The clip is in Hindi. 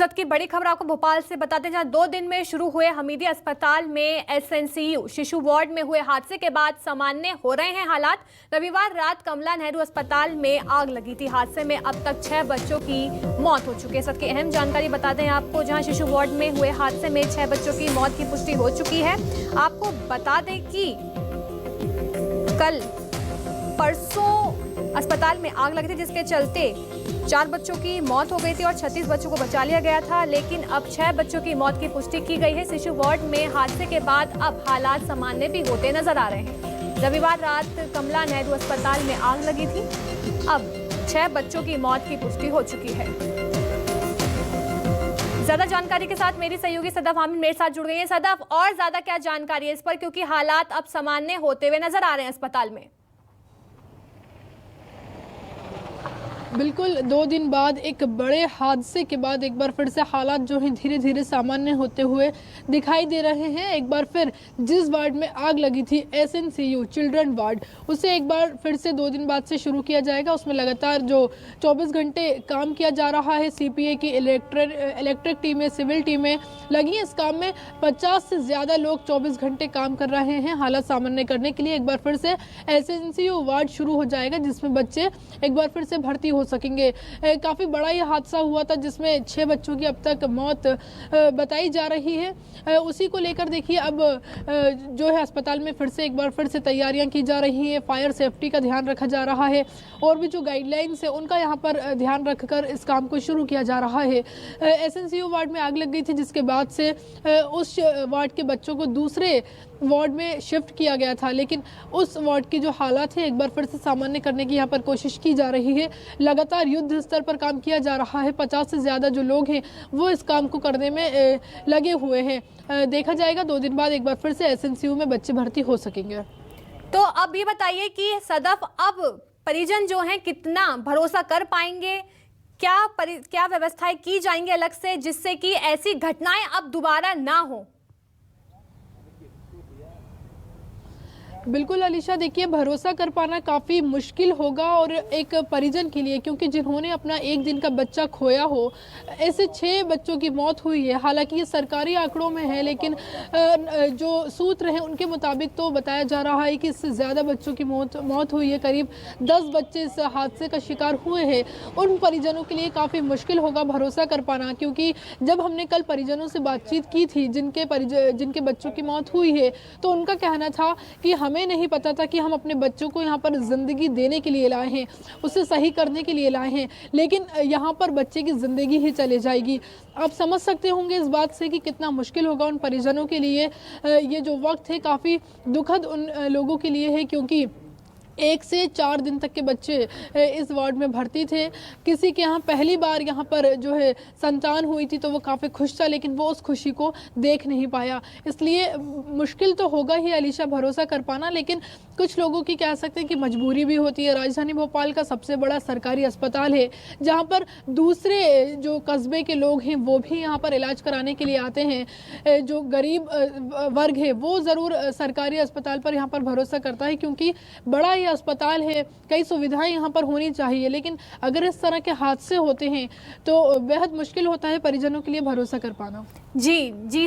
सद की बड़ी खबर आपको भोपाल से बताते हैं, जहां 2 दिन में शुरू हुए हमीदी अस्पताल में एसएनसीयू शिशु वार्ड में हुए हादसे के बाद सामान्य हो रहे हैं हालात। रविवार रात कमला नेहरू अस्पताल में आग लगी थी। हादसे में अब तक 6 बच्चों की मौत हो चुकी है। सद की अहम जानकारी बताते हैं आपको, जहां शिशु वार्ड में हुए हादसे में 6 बच्चों की मौत की पुष्टि हो चुकी है। आपको बता दें कि कल परसों अस्पताल में आग लगी थी, जिसके चलते 4 बच्चों की मौत हो गई थी और 36 बच्चों को बचा लिया गया था, लेकिन अब 6 बच्चों की मौत की पुष्टि की गई है। शिशु वार्ड में हादसे के बाद अब हालात सामान्य भी होते नजर आ रहे हैं। रविवार रात कमला नेहरू अस्पताल में आग लगी थी। अब 6 बच्चों की मौत की पुष्टि हो चुकी है। ज्यादा जानकारी के साथ मेरी सहयोगी सदफ हामिद मेरे साथ जुड़ गई है। सदफ, और ज्यादा क्या जानकारी है इस पर, क्योंकि हालात अब सामान्य होते हुए नजर आ रहे हैं अस्पताल में? बिल्कुल, 2 दिन बाद एक बड़े हादसे के बाद एक बार फिर से हालात जो हैं धीरे धीरे सामान्य होते हुए दिखाई दे रहे हैं। एक बार फिर जिस वार्ड में आग लगी थी, एसएनसीयू चिल्ड्रन वार्ड, उसे एक बार फिर से 2 दिन बाद से शुरू किया जाएगा। उसमें लगातार जो 24 घंटे काम किया जा रहा है। सीपीए की इलेक्ट्रिक टीमें, सिविल टीमें लगी हैं इस काम में। 50 से ज़्यादा लोग 24 घंटे काम कर रहे हैं हालात सामान्य करने के लिए। एक बार फिर से एसएनसीयू वार्ड शुरू हो जाएगा, जिसमें बच्चे एक बार फिर से भर्ती हो सकेंगे। काफ़ी बड़ा ये हादसा हुआ था, जिसमें 6 बच्चों की अब तक मौत बताई जा रही है। उसी को लेकर देखिए अब जो है अस्पताल में फिर से एक बार फिर से तैयारियां की जा रही हैं। फायर सेफ्टी का ध्यान रखा जा रहा है और भी जो गाइडलाइंस है उनका यहाँ पर ध्यान रखकर इस काम को शुरू किया जा रहा है। एसएनसीयू वार्ड में आग लग गई थी, जिसके बाद से उस वार्ड के बच्चों को दूसरे वार्ड में शिफ्ट किया गया था, लेकिन उस वार्ड की जो हालात है एक बार फिर से सामान्य करने की यहाँ पर कोशिश की जा रही है। लगातार युद्ध स्तर पर काम किया जा रहा है। 50 से ज़्यादा जो लोग हैं वो इस काम को करने में लगे हुए हैं। देखा जाएगा 2 दिन बाद एक बार फिर से एसएनसीयू में बच्चे भर्ती हो सकेंगे। तो अब ये बताइए कि सदफ, अब परिजन जो हैं कितना भरोसा कर पाएंगे? क्या व्यवस्थाएं की जाएंगी अलग से, जिससे कि ऐसी घटनाएं अब दोबारा ना हो? बिल्कुल अलीशा, देखिए भरोसा कर पाना काफ़ी मुश्किल होगा और एक परिजन के लिए, क्योंकि जिन्होंने अपना 1 दिन का बच्चा खोया हो, ऐसे 6 बच्चों की मौत हुई है। हालांकि ये सरकारी आंकड़ों में है, लेकिन जो सूत्र हैं उनके मुताबिक तो बताया जा रहा है कि इससे ज़्यादा बच्चों की मौत हुई है। करीब 10 बच्चे इस हादसे का शिकार हुए हैं। उन परिजनों के लिए काफ़ी मुश्किल होगा भरोसा कर पाना, क्योंकि जब हमने कल परिजनों से बातचीत की थी जिनके बच्चों की मौत हुई है, तो उनका कहना था कि हमें नहीं पता था कि हम अपने बच्चों को यहाँ पर ज़िंदगी देने के लिए लाए हैं, उसे सही करने के लिए लाए हैं, लेकिन यहाँ पर बच्चे की ज़िंदगी ही चले जाएगी। आप समझ सकते होंगे इस बात से कि कितना मुश्किल होगा उन परिजनों के लिए। ये जो वक्त है काफ़ी दुखद उन लोगों के लिए है, क्योंकि 1 से 4 दिन तक के बच्चे इस वार्ड में भर्ती थे। किसी के यहाँ पहली बार यहाँ पर जो है संतान हुई थी तो वो काफ़ी खुश था, लेकिन वो उस खुशी को देख नहीं पाया। इसलिए मुश्किल तो होगा ही अलीशा भरोसा कर पाना, लेकिन कुछ लोगों की कह सकते हैं कि मजबूरी भी होती है। राजधानी भोपाल का सबसे बड़ा सरकारी अस्पताल है, जहाँ पर दूसरे जो कस्बे के लोग हैं वो भी यहाँ पर इलाज कराने के लिए आते हैं। जो गरीब वर्ग है वो ज़रूर सरकारी अस्पताल पर यहाँ पर भरोसा करता है, क्योंकि बड़ा ही अस्पताल है, कई सुविधाएं यहाँ पर होनी चाहिए। लेकिन अगर इस तरह के हादसे होते हैं तो बेहद मुश्किल होता है परिजनों के लिए भरोसा कर पाना। जी।